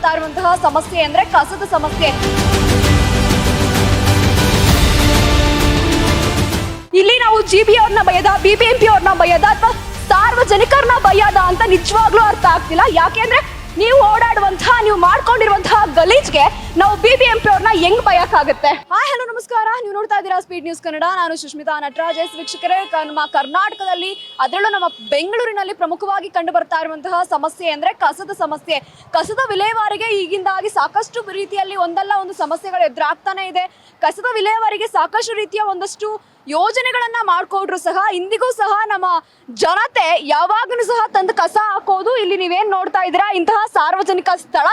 ಬರ್ತಾ ಇರುವಂತಹ ಸಮಸ್ಯೆ ಅಂದ್ರೆ ಕಸದ ಸಮಸ್ಯೆ. ಇಲ್ಲಿ ನಾವು ಜಿಬಿ ಅವ್ರನ್ನ ಬಯ್ಯದ, ಬಿಬಿಎಂಪಿ ಅವ್ರನ್ನ ಬಯ್ಯದ ಅಥವಾ ಸಾರ್ವಜನಿಕರನ್ನ ಬಯ್ಯದ ಅಂತ ನಿಜವಾಗ್ಲೂ ಅರ್ಥ ಆಗ್ತಿಲ್ಲ. ಯಾಕೆಂದ್ರೆ ನೀವು ಓಡಾಡುವಂತಹ, ನೀವು ಮಾಡ್ಕೊಂಡಿರುವಂತಹ ಗಲೀಜ್ಗೆ ನಾವು ಬಿಬಿಎಂಪಿ ಅವ್ರನ್ನ ಹೆಂಗ್ ಬಯಕಾಗುತ್ತೆ? ಹಾಯ್ ಹಲೋ ನಮಸ್ಕಾರ, ನೀವು ನೋಡ್ತಾ ಇದ್ದೀರಾ ಸ್ಪೀಡ್ ನ್ಯೂಸ್ ಕನ್ನಡ. ನಾನು ಸುಷ್ಮಿತಾ ನಟರಾಜ್. ವೀಕ್ಷಕರೇ, ನಮ್ಮ ಕರ್ನಾಟಕದಲ್ಲಿ ಅದರಲ್ಲೂ ನಮ್ಮ ಬೆಂಗಳೂರಿನಲ್ಲಿ ಪ್ರಮುಖವಾಗಿ ಕಂಡು ಬರ್ತಾ ಇರುವಂತಹ ಸಮಸ್ಯೆ ಅಂದ್ರೆ ಕಸದ ಸಮಸ್ಯೆ. ಕಸದ ವಿಲೇವಾರಿಗೆ ಈಗಿಂದಾಗಿ ಸಾಕಷ್ಟು ರೀತಿಯಲ್ಲಿ ಒಂದಲ್ಲ ಒಂದು ಸಮಸ್ಯೆಗಳು ಎದುರಾಗ್ತಾನೆ ಇದೆ. ಕಸದ ವಿಲೇವಾರಿಗೆ ಸಾಕಷ್ಟು ರೀತಿಯ ಒಂದಷ್ಟು ಯೋಜನೆಗಳನ್ನ ಮಾಡ್ಕೊಟ್ರು ಸಹ ಇಂದಿಗೂ ಸಹ ನಮ್ಮ ಜನತೆ ಯಾವಾಗಲೂ ಸಹ ತಂದು ಕಸ ಹಾಕೋದು ಇಲ್ಲಿ ನೀವೇನ್ ನೋಡ್ತಾ ಇದ್ದೀರಾ ಇಂತಹ ಸಾರ್ವಜನಿಕ ಸ್ಥಳ.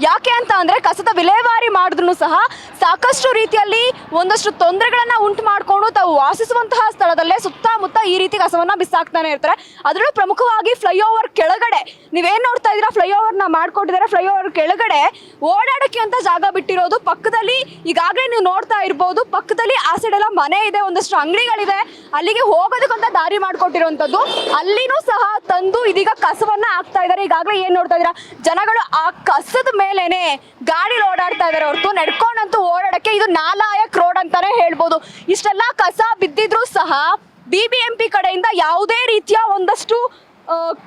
ಯಾಕೆ ಅಂತ ಅಂದ್ರೆ ಕಸದ ವಿಲೇವಾರಿ ಮಾಡಿದ್ರು ಸಹ ಸಾಕಷ್ಟು ರೀತಿಯಲ್ಲಿ ಒಂದಷ್ಟು ತೊಂದರೆಗಳನ್ನ ಉಂಟು ಮಾಡಿಕೊಂಡು ತಾವು ವಾಸಿಸುವಂತಹ ಸ್ಥಳದಲ್ಲೇ ಸುತ್ತಮುತ್ತ ಈ ರೀತಿ ಕಸವನ್ನ ಬಿಸಾಕ್ತಾನೆ ಇರ್ತಾರೆ. ಅದರಲ್ಲೂ ಪ್ರಮುಖವಾಗಿ ಫ್ಲೈಓವರ್ ಕೆಳಗಡೆ ನೀವೇನ್ ನೋಡ್ತಾ ಇದ್ದೀರಾ, ಫ್ಲೈಓವರ್ನ ಮಾಡ್ಕೊಟ್ಟಿದ್ದಾರೆ. ಫ್ಲೈಓವರ್ ಕೆಳಗಡೆ ಓಡಾಡಕ್ಕೆ ಅಂತ ಜಾಗ ಬಿಟ್ಟಿರೋದು. ಪಕ್ಕದಲ್ಲಿ ಈಗಾಗಲೇ ನೀವು ನೋಡ್ತಾ ಇರ್ಬೋದು, ಪಕ್ಕದಲ್ಲಿ ಆ ಸೈಡ್ ಎಲ್ಲ ಮನೆ ಇದೆ, ಒಂದಷ್ಟು ಅಂಗಡಿಗಳಿದೆ. ಅಲ್ಲಿಗೆ ಹೋಗೋದಕ್ಕಂತ ದಾರಿ ಮಾಡ್ಕೊಟ್ಟಿರುವಂತದ್ದು. ಅಲ್ಲಿನೂ ಸಹ ತಂದು ಇದೀಗ ಕಸವನ್ನ ಹಾಕ್ತಾ ಇದ್ದಾರೆ. ಈಗಾಗಲೇ ಏನ್ ನೋಡ್ತಾ ಇದ್ದೀರಾ, ಜನಗಳು ಆ ಕಸದ ಮೇಲೇನೆ ಗಾಡಿ ಓಡಾಡ್ತಾ ಇದಾರೆ ಹೊರತು ನಡ್ಕೊಂಡಂತೂ ಓಡಾಡಕ್ಕೆ ಇದು ನಾಲಾಯಕ್ ರೋಡ್ ಅಂತಾನೆ ಹೇಳ್ಬೋದು. ಇಷ್ಟೆಲ್ಲ ಕಸ ಬಿದ್ದಿದ್ರು ಸಹ ಬಿಬಿಎಂಪಿ ಕಡೆಯಿಂದ ಯಾವುದೇ ರೀತಿಯ ಒಂದಷ್ಟು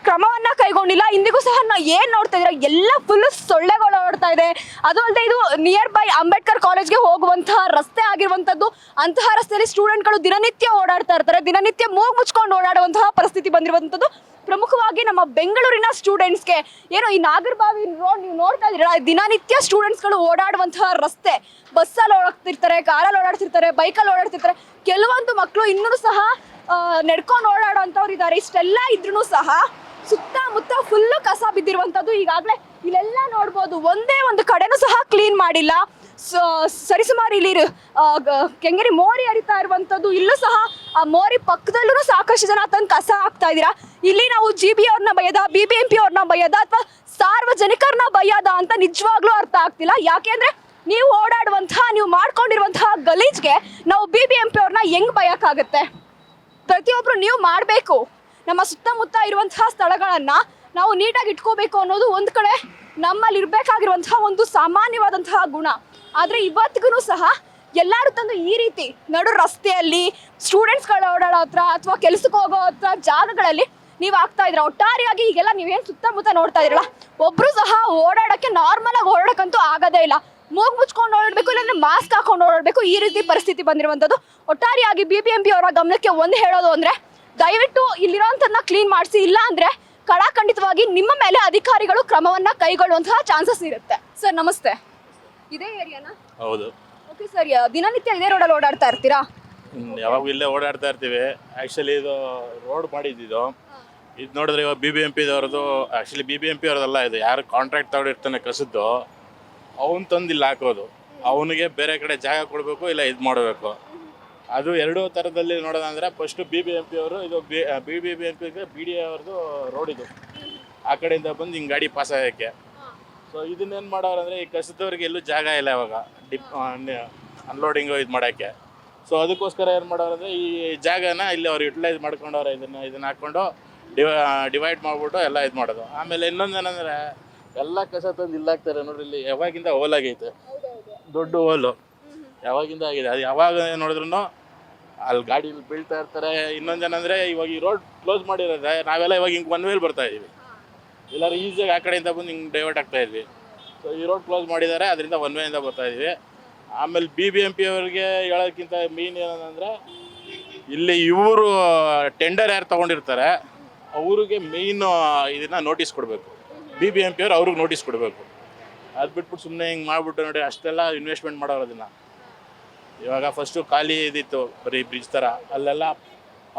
ಕ್ರಮವನ್ನ ಕೈಗೊಂಡಿಲ್ಲ. ಇಂದಿಗೂ ಸಹ ಏನ್ ನೋಡ್ತಾ ಇದ್ದೀರಾ, ಎಲ್ಲ ಫುಲ್ ಸೊಳ್ಳೆಗಳು ಓಡ್ತಾ ಇದೆ. ಅದು ಅಲ್ಲದೆ ಇದು ನಿಯರ್ ಬೈ ಅಂಬೇಡ್ಕರ್ ಕಾಲೇಜ್ಗೆ ಹೋಗುವಂತಹ ರಸ್ತೆ ಆಗಿರುವಂತದ್ದು. ಅಂತಹ ರಸ್ತೆಯಲ್ಲಿ ಸ್ಟೂಡೆಂಟ್ಗಳು ದಿನನಿತ್ಯ ಓಡಾಡ್ತಾ ಇರ್ತಾರೆ. ದಿನನಿತ್ಯ ಮೂಗು ಮುಚ್ಕೊಂಡು ಓಡಾಡುವಂತಹ ಪರಿಸ್ಥಿತಿ ಬಂದಿರುವಂತದ್ದು. ಪ್ರಮುಖವಾಗಿ ನಮ್ಮ ಬೆಂಗಳೂರಿನ ಸ್ಟೂಡೆಂಟ್ಸ್ಗೆ ಏನೋ ಈ ನಾಗರಬಾವಿ ರೋಡ್ ನೀವು ನೋಡ್ತಾ ಇದ್ದೀರಾ, ದಿನನಿತ್ಯ ಸ್ಟೂಡೆಂಟ್ಸ್ಗಳು ಓಡಾಡುವಂತಹ ರಸ್ತೆ. ಬಸ್ಸಲ್ಲಿ ಓಡಾಡ್ತಿರ್ತಾರೆ, ಕಾರಲ್ಲಿ ಓಡಾಡ್ತಿರ್ತಾರೆ, ಬೈಕಲ್ಲಿ ಓಡಾಡ್ತಿರ್ತಾರೆ. ಕೆಲವೊಂದು ಮಕ್ಕಳು ಇನ್ನೂ ಸಹ ನಡ್ಕೊಂಡು ಓಡಾಡುವಂಥವ್ರು ಇದ್ದಾರೆ. ಇಷ್ಟೆಲ್ಲ ಇದ್ರೂ ಸಹ ಸುತ್ತಮುತ್ತ ಫುಲ್ಲು ಕಸ ಬಿದ್ದಿರುವಂಥದ್ದು. ಈಗಾಗಲೇ ಇಲ್ಲೆಲ್ಲ ನೋಡ್ಬೋದು, ಒಂದೇ ಒಂದು ಕಡೆನೂ ಸಹ ಕ್ಲೀನ್ ಮಾಡಿಲ್ಲ. ಸರಿಸುಮಾರು ಇಲ್ಲಿ ಕೆಂಗೇರಿ ಮೋರಿ ಹರಿತಾ ಇರುವಂಥದ್ದು. ಇಲ್ಲೂ ಸಹ ಆ ಮೋರಿ ಪಕ್ಕದಲ್ಲೂ ಸಾಕಷ್ಟು ಜನ ತಂದು ಕಸ ಹಾಕ್ತಾ ಇದ್ದೀರಾ. ಇಲ್ಲಿ ನಾವು ಜಿಬಿ ಅವ್ರನ್ನ ಬಯ್ಯದ, ಬಿಬಿಎಂಪಿ ಅವ್ರನ್ನ ಬಯ್ಯದ ಅಥವಾ ಸಾರ್ವಜನಿಕರನ್ನ ಬಯ್ಯದ ಅಂತ ನಿಜವಾಗ್ಲೂ ಅರ್ಥ ಆಗ್ತಿಲ್ಲ. ಯಾಕೆಂದ್ರೆ ನೀವು ಓಡಾಡುವಂತಹ, ನೀವು ಮಾಡ್ಕೊಂಡಿರುವಂತಹ ಗಲೀಜ್ಗೆ ನಾವು ಬಿಬಿಎಂಪಿ ಅವ್ರನ್ನ ಹೆಂಗ್ ಬಯಕಾಗುತ್ತೆ? ಪ್ರತಿಯೊಬ್ರು ನೀವು ಮಾಡಬೇಕು. ನಮ್ಮ ಸುತ್ತಮುತ್ತ ಇರುವಂತಹ ಸ್ಥಳಗಳನ್ನ ನಾವು ನೀಟಾಗಿ ಇಟ್ಕೋಬೇಕು ಅನ್ನೋದು ಒಂದು ಕಡೆ ನಮ್ಮಲ್ಲಿ ಇರಬೇಕಾಗಿರುವಂತಹ ಒಂದು ಸಾಮಾನ್ಯವಾದಂತಹ ಗುಣ. ಆದರೆ ಇವತ್ತಿಗೂ ಸಹ ಎಲ್ಲರೂ ತಂದು ಈ ರೀತಿ ನಡು ರಸ್ತೆಯಲ್ಲಿ ಸ್ಟೂಡೆಂಟ್ಸ್ಗಳು ಓಡಾಡೋ ಹತ್ರ ಅಥವಾ ಕೆಲಸಕ್ಕೆ ಹೋಗೋ ಹತ್ರ ಜಾಗಗಳಲ್ಲಿ ನೀವು ಆಗ್ತಾ ಇದ್ದೀರಾ. ಒಟ್ಟಾರೆಯಾಗಿ ಈಗೆಲ್ಲ ನೀವೇನು ಸುತ್ತಮುತ್ತ ನೋಡ್ತಾ ಇದ್ದೀರಲ್ಲ, ಒಬ್ರು ಸಹ ಓಡಾಡೋಕ್ಕೆ ನಾರ್ಮಲ್ ಆಗಿ ಓಡಾಡಕ್ಕಂತೂ ಆಗೋದೇ ಇಲ್ಲ. ಮೂಗು ಮುಚ್ಕೊಂಡು ಓಡಾಡಬೇಕು, ಇಲ್ಲಾಂದ್ರೆ ಮಾಸ್ಕ್ ಹಾಕೊಂಡು ಓಡಾಡಬೇಕು. ಈ ರೀತಿ ಪರಿಸ್ಥಿತಿ ಬಂದಿರುವಂಥದ್ದು. ಒಟ್ಟಾರೆಯಾಗಿ ಬಿಬಿಎಂಪಿ ಅವರ ಗಮನಕ್ಕೆ ಒಂದು ಹೇಳೋದು ಅಂದ್ರೆ, ದಯವಿಟ್ಟು ಇಲ್ಲಿರೋಂಥದ್ದನ್ನ ಕ್ಲೀನ್ ಮಾಡಿಸಿ. ಇಲ್ಲ ಅಂದ್ರೆ ಕಡಾಖಂಡಿತವಾಗಿ ನಿಮ್ಮ ಮೇಲೆ ಅಧಿಕಾರಿಗಳು ಕ್ರಮವನ್ನ ಕೈಗೊಳ್ಳುವಂತಹ ಚಾನ್ಸಸ್ ಇರುತ್ತೆ. ಸರ್ ನಮಸ್ತೆ, ಇದೇ ಏರಿಯಾನಾ? ಹೌದು. ಓಕೆ ಸರ್, ದಿನನಿತ್ಯ ಇದೇ ರೋಡಲ್ಲಿ ಓಡಾಡ್ತಾ ಇರ್ತೀರಾ? ಯಾವಾಗೂ ಇಲ್ಲೇ ಓಡಾಡ್ತಾ ಇರ್ತೀವಿ. ಆ್ಯಕ್ಚುಲಿ ಇದು ರೋಡ್ ಮಾಡಿದ್ದು ಇದು ನೋಡಿದ್ರೆ ಇವಾಗ BBMP ದವ್ರದ್ದು. ಆ್ಯಕ್ಚುಲಿ BBMP ಅವ್ರದ್ದಲ್ಲ, ಇದು ಯಾರು ಕಾಂಟ್ರಾಕ್ಟ್ ತಗೊಂಡಿರ್ತಾನೆ ಕಸದ್ದು ಅವನು ತಂದು ಇಲ್ಲಿ ಹಾಕೋದು. ಅವನಿಗೆ ಬೇರೆ ಕಡೆ ಜಾಗ ಕೊಡಬೇಕು, ಇಲ್ಲ ಇದು ಮಾಡಬೇಕು. ಅದು ಎರಡೂ ಥರದಲ್ಲಿ ನೋಡೋದಂದರೆ, ಫಸ್ಟು BBMP ಅವರು ಇದು BBMPಗೆ BDA ಅವ್ರದ್ದು ರೋಡ್ ಇದು. ಆ ಕಡೆಯಿಂದ ಬಂದು ಹಿಂಗೆ ಗಾಡಿ ಪಾಸ್ ಆಗೋಕ್ಕೆ. ಸೊ ಇದನ್ನೇನು ಮಾಡೋರಂದರೆ, ಈ ಕಸದವ್ರಿಗೆ ಎಲ್ಲೂ ಜಾಗ ಇಲ್ಲ ಇವಾಗ ಅನ್ಲೋಡಿಂಗು ಇದು ಮಾಡೋಕ್ಕೆ. ಸೊ ಅದಕ್ಕೋಸ್ಕರ ಏನು ಮಾಡೋರಂದರೆ, ಈ ಜಾಗನ ಇಲ್ಲಿ ಅವ್ರು ಯುಟಿಲೈಸ್ ಮಾಡ್ಕೊಂಡವ್ರೆ. ಇದನ್ನು ಹಾಕ್ಕೊಂಡು ಡಿವೈಡ್ ಮಾಡಿಬಿಟ್ಟು ಎಲ್ಲ ಇದು ಮಾಡೋದು. ಆಮೇಲೆ ಇನ್ನೊಂದು ಏನಂದರೆ, ಎಲ್ಲ ಕಸ ತಂದು ಇಲ್ಲಿ ಹಾಕ್ತಾರೆ ನೋಡ್ರಿ. ಇಲ್ಲಿ ಯಾವಾಗಿಂದ ಹೋಲಾಗೈತೆ, ದೊಡ್ಡ ಹೋಲು ಯಾವಾಗಿಂದ ಆಗಿದೆ. ಅದು ಯಾವಾಗ ನೋಡಿದ್ರು ಅಲ್ಲಿ ಗಾಡೀಲಿ ಬೀಳ್ತಾ ಇರ್ತಾರೆ. ಇನ್ನೊಂದು ಏನಂದರೆ, ಇವಾಗ ಈ ರೋಡ್ ಕ್ಲೋಸ್ ಮಾಡಿರೋದ್ರೆ ನಾವೆಲ್ಲ ಇವಾಗ ಹಿಂಗೆ ಒನ್ ವೇಲಿ ಬರ್ತಾ ಇದ್ದೀವಿ. ಇಲ್ಲಾಂದ್ರೆ ಈಸಿಯಾಗಿ ಆ ಕಡೆಯಿಂದ ಬಂದು ಹಿಂಗೆ ಡೈವರ್ಟ್ ಆಗ್ತಾ ಇದ್ವಿ. ಸೊ ಈ ರೋಡ್ ಕ್ಲೋಸ್ ಮಾಡಿದ್ದಾರೆ, ಅದರಿಂದ ಒನ್ ವೇಯಿಂದ ಬರ್ತಾ ಇದ್ವಿ. ಆಮೇಲೆ BBMP ಅವ್ರಿಗೆ ಹೇಳೋಕ್ಕಿಂತ ಮೇನ್ ಏನಂದರೆ, ಇಲ್ಲಿ ಇವರು ಟೆಂಡರ್ ಯಾರು ತೊಗೊಂಡಿರ್ತಾರೆ ಅವ್ರಿಗೆ ಮೇಯ್ನು ಇದನ್ನು ನೋಟಿಸ್ ಕೊಡಬೇಕು. BBMP ಅವ್ರು ಅವ್ರಿಗೆ ನೋಟಿಸ್ ಕೊಡಬೇಕು. ಅದು ಬಿಟ್ಬಿಟ್ಟು ಸುಮ್ಮನೆ ಹಿಂಗೆ ಮಾಡಿಬಿಟ್ಟು ನೋಡಿ, ಅಷ್ಟೆಲ್ಲ ಇನ್ವೆಸ್ಟ್ಮೆಂಟ್ ಮಾಡೋರು ಅದನ್ನು. ಇವಾಗ ಫಸ್ಟು ಖಾಲಿ ಇದಿತ್ತು ಬರೀ ಬ್ರಿಡ್ಜ್ ಥರ, ಅಲ್ಲೆಲ್ಲ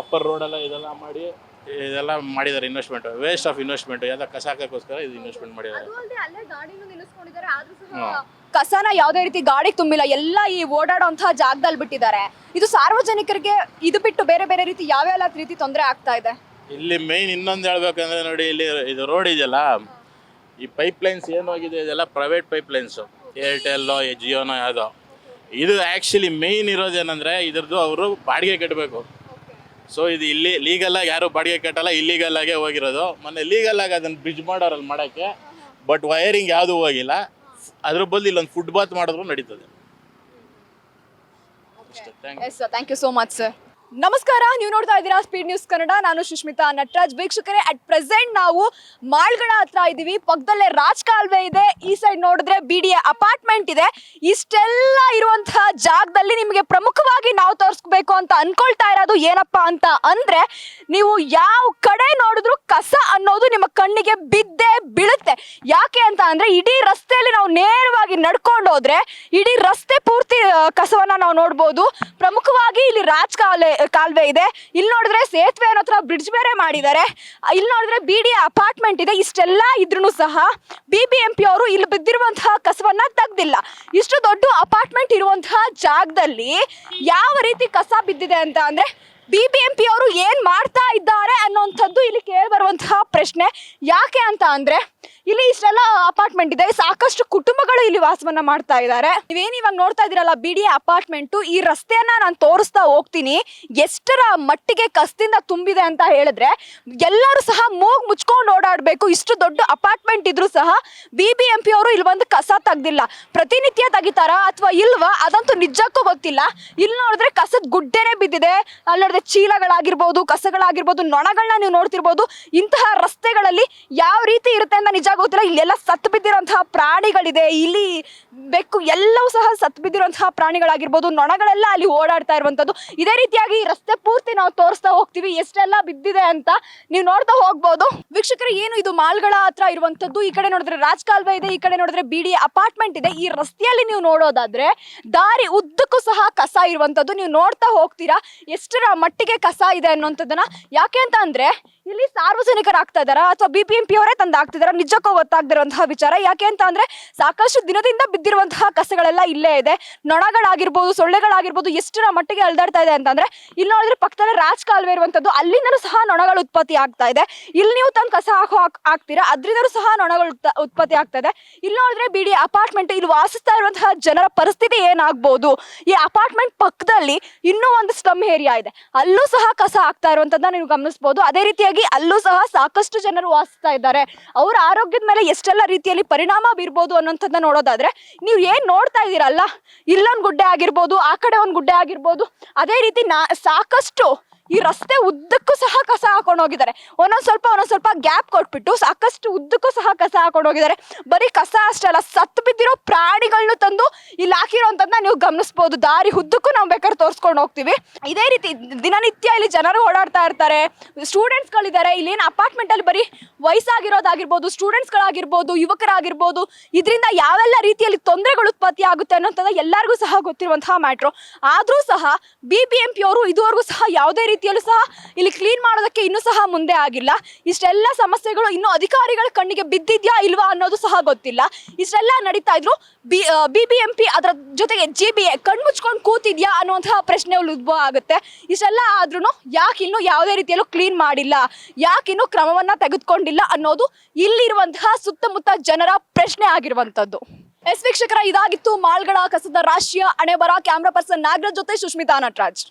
ಅಪ್ಪರ್ ರೋಡೆಲ್ಲ ಇದೆಲ್ಲ ಮಾಡಿ ಇದೆಲ್ಲ ಮಾಡಿದ್ದಾರೆ. Investment waste of investment. ಎಲ್ಲ ಕಸ ಹಾಕೋಕ್ಕೋಸ್ಕರ ಇದು ಇನ್ವೆಸ್ಟ್ಮೆಂಟ್ ಮಾಡಿದ್ದಾರೆ. ಕಸನ ಯಾವುದೇ ರೀತಿ ಗಾಡಿಗೆ ತುಂಬಿಲ್ಲ, ಎಲ್ಲ ಈ ಓಡಾಡುವಂತಹ ಜಾಗದಲ್ಲಿ ಬಿಟ್ಟಿದ್ದಾರೆ. ಇದು ಸಾರ್ವಜನಿಕರಿಗೆ ಇದು ಬಿಟ್ಟು ಬೇರೆ ಬೇರೆ ರೀತಿ ಯಾವ್ಯಾವ ರೀತಿ ತೊಂದರೆ ಆಗ್ತಾ ಇದೆ? ಇಲ್ಲಿ ಮೇಯ್ನ್ ಇನ್ನೊಂದು ಹೇಳ್ಬೇಕಂದ್ರೆ ನೋಡಿ, ಇಲ್ಲಿ ಇದು ರೋಡ್ ಇದೆಯಲ್ಲ, ಈ ಪೈಪ್ಲೈನ್ಸ್ ಏನು ಹೋಗಿದೆ ಇದೆಲ್ಲ ಪ್ರೈವೇಟ್ ಪೈಪ್ಲೈನ್ಸು. ಏರ್ಟೆಲ್ಲೋ ಜಿಯೋನೋ ಯಾವುದೋ. ಇದು ಆ್ಯಕ್ಚುಲಿ ಮೇಯ್ನ್ ಇರೋದೇನೆಂದರೆ, ಇದ್ರದ್ದು ಅವರು ಬಾಡಿಗೆ ಕಟ್ಟಬೇಕು. ಸೊ ಇದು ಇಲ್ಲಿ ಲೀಗಲಾಗಿ ಯಾರು ಬಾಡಿಗೆ ಕಟ್ಟಲ್ಲ, ಇಲ್ಲೀಗಲಾಗೆ ಹೋಗಿರೋದು. ಮೊನ್ನೆ ಲೀಗಲಾಗಿ ಅದನ್ನು ಬ್ರಿಡ್ಜ್ ಮಾಡೋರಲ್ಲಿ ಮಾಡೋಕ್ಕೆ ಬಟ್ ವೈರಿಂಗ್ ಯಾವುದು ಹೋಗಿಲ್ಲ. ಅದ್ರ ಬದಲು ಇಲ್ಲೊಂದು ಫುಡ್ ಬಾತ್ ಮಾಡಿದ್ರು ನಡೀತದೆ. Thank you so much sir. ನಮಸ್ಕಾರ, ನೀವು ನೋಡ್ತಾ ಇದ್ದೀರಾ ಸ್ಪೀಡ್ ನ್ಯೂಸ್ ಕನ್ನಡ. ನಾನು ಸುಷ್ಮಿತಾ ನಟರಾಜ್. ವೀಕ್ಷಕರೇ, ಅಟ್ ಪ್ರೆಸೆಂಟ್ ನಾವು ಮಾಲ್ಗಳ ಹತ್ರ ಇದ್ದೀವಿ. ಪಕ್ಕದಲ್ಲೇ ರಾಜ್ ಕಾಲುವೆ ಇದೆ, ಈ ಸೈಡ್ ನೋಡಿದ್ರೆ BDA ಅಪಾರ್ಟ್ಮೆಂಟ್ ಇದೆ. ಇಷ್ಟೆಲ್ಲ ಇರುವಂತಹ ಜಾಗದಲ್ಲಿ ನಿಮಗೆ ಪ್ರಮುಖವಾಗಿ ನಾವು ತೋರಿಸ್ಬೇಕು ಅಂತ ಅನ್ಕೊಳ್ತಾ ಇರೋದು ಏನಪ್ಪಾ ಅಂತ ಅಂದ್ರೆ, ನೀವು ಯಾವ ಕಡೆ ನೋಡಿದ್ರು ಕಸ ಅನ್ನೋದು ನಿಮ್ಮ ಕಣ್ಣಿಗೆ ಬಿದ್ದೇ ಬೀಳುತ್ತೆ. ಯಾಕೆ ಅಂತ ಅಂದ್ರೆ, ಇಡೀ ರಸ್ತೆಯಲ್ಲಿ ನಾವು ನೇರವಾಗಿ ನಡ್ಕೊಂಡು ಹೋದ್ರೆ ಇಡೀ ರಸ್ತೆ ಪೂರ್ತಿ ಕಸವನ್ನ ನಾವು ನೋಡ್ಬೋದು. ಪ್ರಮುಖವಾಗಿ ಇಲ್ಲಿ ರಾಜ್ ಕಾಲುವೆ ಇದೆ, ಇಲ್ಲಿ ನೋಡಿದ್ರೆ ಸೇತುವೆ ಅನ್ನೋ ಹತ್ರ ಬ್ರಿಡ್ಜ್ ಬೇರೆ ಮಾಡಿದ್ದಾರೆ, ಇಲ್ಲಿ ನೋಡಿದ್ರೆ BDA ಅಪಾರ್ಟ್ಮೆಂಟ್ ಇದೆ. ಇಷ್ಟೆಲ್ಲ ಇದ್ರೂ ಸಹ BBMP ಅವರು ಇಲ್ಲಿ ಬಿದ್ದಿರುವಂತಹ ಕಸವನ್ನ ತೆಗ್ದಿಲ್ಲ. ಇಷ್ಟು ದೊಡ್ಡ ಅಪಾರ್ಟ್ಮೆಂಟ್ ಇರುವಂತಹ ಜಾಗದಲ್ಲಿ ಯಾವ ರೀತಿ ಕಸ ಬಿದ್ದಿದೆ ಅಂತ ಅಂದ್ರೆ, BBMP ಅವರು ಏನ್ ಮಾಡ್ತಾ ಇದ್ದಾರೆ ಅನ್ನೋಂಥದ್ದು ಇಲ್ಲಿ ಕೇಳಿ ಬರುವಂತಹ ಪ್ರಶ್ನೆ. ಯಾಕೆ ಅಂತ ಅಂದ್ರೆ, ಇಲ್ಲಿ ಇಷ್ಟೆಲ್ಲ ಅಪಾರ್ಟ್ಮೆಂಟ್ ಇದೆ, ಸಾಕಷ್ಟು ಕುಟುಂಬಗಳು ಇಲ್ಲಿ ವಾಸವನ್ನ ಮಾಡ್ತಾ ಇದ್ದಾರೆ. ನೀವೇನ್ ಇವಾಗ ನೋಡ್ತಾ ಇದೀರಲ್ಲ BDA ಅಪಾರ್ಟ್ಮೆಂಟ್, ಈ ರಸ್ತೆಯನ್ನ ನಾನು ತೋರಿಸ್ತಾ ಹೋಗ್ತೀನಿ. ಎಷ್ಟರ ಮಟ್ಟಿಗೆ ಕಸದಿಂದ ತುಂಬಿದೆ ಅಂತ ಹೇಳಿದ್ರೆ ಎಲ್ಲರೂ ಸಹ ಮೂಗ್ ಮುಚ್ಕೊಂಡು ಓಡಾಡ್ಬೇಕು. ಇಷ್ಟು ದೊಡ್ಡ ಅಪಾರ್ಟ್ಮೆಂಟ್ ಇದ್ರೂ ಸಹ BBMP ಅವರು ಇಲ್ಲಿ ಬಂದು ಕಸ ತೆಗ್ದಿಲ್ಲ. ಪ್ರತಿನಿತ್ಯ ತೆಗಿತಾರ ಅಥವಾ ಇಲ್ವಾ ಅದಂತೂ ನಿಜಕ್ಕೂ ಗೊತ್ತಿಲ್ಲ. ಇಲ್ಲಿ ನೋಡಿದ್ರೆ ಕಸದ ಗುಡ್ಡೆನೆ ಬಿದ್ದಿದೆ, ಅಲ್ಲಿ ನೋಡಿದ್ರೆ ಚೀಲಗಳಾಗಿರ್ಬೋದು, ಕಸಗಳಾಗಿರ್ಬೋದು, ನೊಣಗಳನ್ನ ನೀವು ನೋಡ್ತಿರ್ಬೋದು. ಇಂತಹ ರಸ್ತೆಗಳಲ್ಲಿ ಯಾವ ರೀತಿ ಇರುತ್ತೆ ಅಂತ ನಿಜ ಗೊತ್ತಿಲ್ಲ. ಇಲ್ಲೆಲ್ಲ ಸತ್ತು ಬಿದ್ದಿರುವಂತಹ ಪ್ರಾಣಿಗಳಿದೆ, ಇಲ್ಲಿ ಬೆಕ್ಕು ಎಲ್ಲವೂ ಸಹ ಸತ್ತು ಬಿದ್ದಿರುವಂತಹ ಪ್ರಾಣಿಗಳಾಗಿರ್ಬೋದು, ನೊಣಗಳೆಲ್ಲ ಅಲ್ಲಿ ಓಡಾಡ್ತಾ ಇರುವಂತದ್ದು. ಇದೇ ರೀತಿಯಾಗಿ ಈ ರಸ್ತೆ ಪೂರ್ತಿ ನಾವು ತೋರಿಸ್ತಾ ಹೋಗ್ತೀವಿ ಎಷ್ಟೆಲ್ಲ ಬಿದ್ದಿದೆ ಅಂತ ನೀವು ನೋಡ್ತಾ ಹೋಗ್ಬೋದು. ವೀಕ್ಷಕರು, ಏನು ಇದು ಮಾಲ್ಗಳ ಹತ್ರ ಇರುವಂತದ್ದು. ಈ ಕಡೆ ನೋಡಿದ್ರೆ ರಾಜ್ ಕಾಲುವೆ ಇದೆ, ಈ ಕಡೆ ನೋಡಿದ್ರೆ BDA ಅಪಾರ್ಟ್ಮೆಂಟ್ ಇದೆ. ಈ ರಸ್ತೆಯಲ್ಲಿ ನೀವು ನೋಡೋದಾದ್ರೆ ದಾರಿ ಉದ್ದಕ್ಕೂ ಸಹ ಕಸ ಇರುವಂತದ್ದು ನೀವು ನೋಡ್ತಾ ಹೋಗ್ತೀರಾ ಎಷ್ಟರ ಮಟ್ಟಿಗೆ ಕಸ ಇದೆ ಅನ್ನೋಂಥದ್ದನ್ನ. ಯಾಕೆ ಅಂತ ಅಂದ್ರೆ, ಇಲ್ಲಿ ಸಾರ್ವಜನಿಕರು ಆಗ್ತಾ ಇದಾರ ಅಥವಾ BBMP ಅವರೇ ತಂದು ಆಗ್ತಿದಾರ ನಿಜಕ್ಕೂ ಗೊತ್ತಾಗ್ದಿರುವಂತಹ ವಿಚಾರ. ಯಾಕೆ ಅಂತ ಅಂದ್ರೆ, ಸಾಕಷ್ಟು ದಿನದಿಂದ ಬಿದ್ದಿರುವಂತಹ ಕಸಗಳೆಲ್ಲ ಇಲ್ಲೇ ಇದೆ. ನೊಣಗಳಾಗಿರ್ಬೋದು, ಸೊಳ್ಳೆಗಳಾಗಿರ್ಬೋದು ಎಷ್ಟರ ಮಟ್ಟಿಗೆ ಅಲ್ದಾಡ್ತಾ ಇದೆ ಅಂತಂದ್ರೆ, ಇಲ್ಲಿ ನೋಡಿದ್ರೆ ಪಕ್ಕದಲ್ಲೇ ರಾಜ್ ಕಾಲುವೆ ಇರುವಂತದ್ದು, ಅಲ್ಲಿಂದಲೂ ಸಹ ನೊಣಗಳು ಉತ್ಪತ್ತಿ ಆಗ್ತಾ ಇದೆ. ಇಲ್ಲಿ ನೀವು ತಂದು ಕಸ ಹಾಕ್ತೀರಾ, ಅದ್ರಿಂದಲೂ ಸಹ ನೊಣಗಳು ಉತ್ಪತ್ತಿ ಆಗ್ತಾ ಇದೆ. ಇಲ್ಲಿ ನೋಡಿದ್ರೆ BDA ಅಪಾರ್ಟ್ಮೆಂಟ್, ಇಲ್ಲಿ ವಾಸಿಸ್ತಾ ಇರುವಂತಹ ಜನರ ಪರಿಸ್ಥಿತಿ ಏನಾಗ್ಬೋದು. ಈ ಅಪಾರ್ಟ್ಮೆಂಟ್ ಪಕ್ಕದಲ್ಲಿ ಇನ್ನೂ ಒಂದು ಸ್ಲಮ್ ಏರಿಯಾ ಇದೆ, ಅಲ್ಲೂ ಸಹ ಕಸ ಆಗ್ತಾ ಇರುವಂತದ್ದನ್ನ ನೀವು ಗಮನಿಸಬಹುದು. ಅದೇ ರೀತಿಯಾಗಿ ಅಲ್ಲೂ ಸಹ ಸಾಕಷ್ಟು ಜನರು ವಾಸಿಸ್ತಾ ಇದ್ದಾರೆ. ಅವರ ಆರೋಗ್ಯದ ಮೇಲೆ ಎಷ್ಟೆಲ್ಲ ರೀತಿಯಲ್ಲಿ ಪರಿಣಾಮ ಬೀರ್ಬೋದು ಅನ್ನೋಂಥದ್ದನ್ನ ನೋಡೋದಾದ್ರೆ, ನೀವು ಏನ್ ನೋಡ್ತಾ ಇದ್ದೀರಲ್ಲ, ಇಲ್ಲೊಂದು ಗುಡ್ಡೆ ಆಗಿರ್ಬೋದು, ಆ ಕಡೆ ಒಂದು ಗುಡ್ಡೆ ಆಗಿರ್ಬೋದು, ಅದೇ ರೀತಿ ಸಾಕಷ್ಟು ಈ ರಸ್ತೆ ಉದ್ದಕ್ಕೂ ಸಹ ಕಸ ಹಾಕೊಂಡು ಹೋಗಿದ್ದಾರೆ. ಒಂದೊಂದ್ ಸ್ವಲ್ಪ ಗ್ಯಾಪ್ ಕೊಟ್ಬಿಟ್ಟು ಸಾಕಷ್ಟು ಉದ್ದಕ್ಕೂ ಸಹ ಕಸ ಹಾಕೊಂಡು ಹೋಗಿದ್ದಾರೆ. ಬರೀ ಕಸ ಅಷ್ಟೇ ಅಲ್ಲ, ಸತ್ತು ಬಿದ್ದಿರೋ ಪ್ರಾಣಿಗಳನ್ನು ತಂದು ಇಲ್ಲಿ ಹಾಕಿರೋಂಥದ್ದನ್ನ ನೀವು ಗಮನಿಸಬಹುದು. ದಾರಿ ಉದ್ದಕ್ಕೂ ನಾವು ಬೇಕಾದ್ರೆ ತೋರಿಸ್ಕೊಂಡು ಹೋಗ್ತೀವಿ. ಇದೇ ರೀತಿ ದಿನನಿತ್ಯ ಇಲ್ಲಿ ಜನರು ಓಡಾಡ್ತಾ ಇರ್ತಾರೆ, ಸ್ಟೂಡೆಂಟ್ಸ್ಗಳಿದ್ದಾರೆ. ಇಲ್ಲೇನು ಅಪಾರ್ಟ್ಮೆಂಟ್ ಅಲ್ಲಿ ಬರೀ ವಯಸ್ಸಾಗಿರೋದಾಗಿರ್ಬೋದು, ಸ್ಟೂಡೆಂಟ್ಸ್ಗಳಾಗಿರ್ಬೋದು, ಯುವಕರಾಗಿರ್ಬೋದು, ಇದರಿಂದ ಯಾವೆಲ್ಲ ರೀತಿಯಲ್ಲಿ ತೊಂದರೆಗಳು ಉತ್ಪತ್ತಿ ಆಗುತ್ತೆ ಅನ್ನೋಂಥದ್ದು ಎಲ್ಲರಿಗೂ ಸಹ ಗೊತ್ತಿರುವಂತಹ ಮ್ಯಾಟ್ರು. ಆದ್ರೂ ಸಹ BBMP ಅವರು ಇದುವರೆಗೂ ಸಹ ಯಾವುದೇ ರೀತಿಯಲ್ಲೂ ಸಹ ಇಲ್ಲಿ ಕ್ಲೀನ್ ಮಾಡೋದಕ್ಕೆ ಇನ್ನೂ ಸಹ ಮುಂದೆ ಆಗಿಲ್ಲ. ಇಷ್ಟೆಲ್ಲ ಸಮಸ್ಯೆಗಳು ಇನ್ನೂ ಅಧಿಕಾರಿಗಳ ಕಣ್ಣಿಗೆ ಬಿದ್ದಿದ್ಯಾ ಇಲ್ವಾ ಅನ್ನೋದು ಸಹ ಗೊತ್ತಿಲ್ಲ. ಇಷ್ಟೆಲ್ಲ ನಡೀತಾ ಇದ್ರು BBMP ಅದರ ಜೊತೆಗೆ GBA ಕಣ್ಮುಚ್ಕೊಂಡು ಕೂತಿದ್ಯಾ ಅನ್ನುವಂತಹ ಪ್ರಶ್ನೆ ಉದ್ಭವ ಆಗುತ್ತೆ. ಇಷ್ಟೆಲ್ಲ ಆದ್ರೂ ಯಾಕೆ ಇನ್ನೂ ಯಾವುದೇ ರೀತಿಯಲ್ಲೂ ಕ್ಲೀನ್ ಮಾಡಿಲ್ಲ, ಯಾಕಿನ್ನೂ ಕ್ರಮವನ್ನ ತೆಗೆದುಕೊಂಡಿಲ್ಲ ಅನ್ನೋದು ಇಲ್ಲಿರುವಂತಹ ಸುತ್ತಮುತ್ತ ಜನರ ಪ್ರಶ್ನೆ ಆಗಿರುವಂತದ್ದು. ವೀಕ್ಷಕರ, ಇದಾಗಿತ್ತು ಮಾಲ್ಗಳ ಕಸದ ರಾಶಿಯ ಹಣೆಬರ. ಕ್ಯಾಮ್ರಾ ಪರ್ಸನ್ ನಾಗರಾಜ್ ಜೊತೆ ಸುಷ್ಮಿತಾ ನಟರಾಜ್.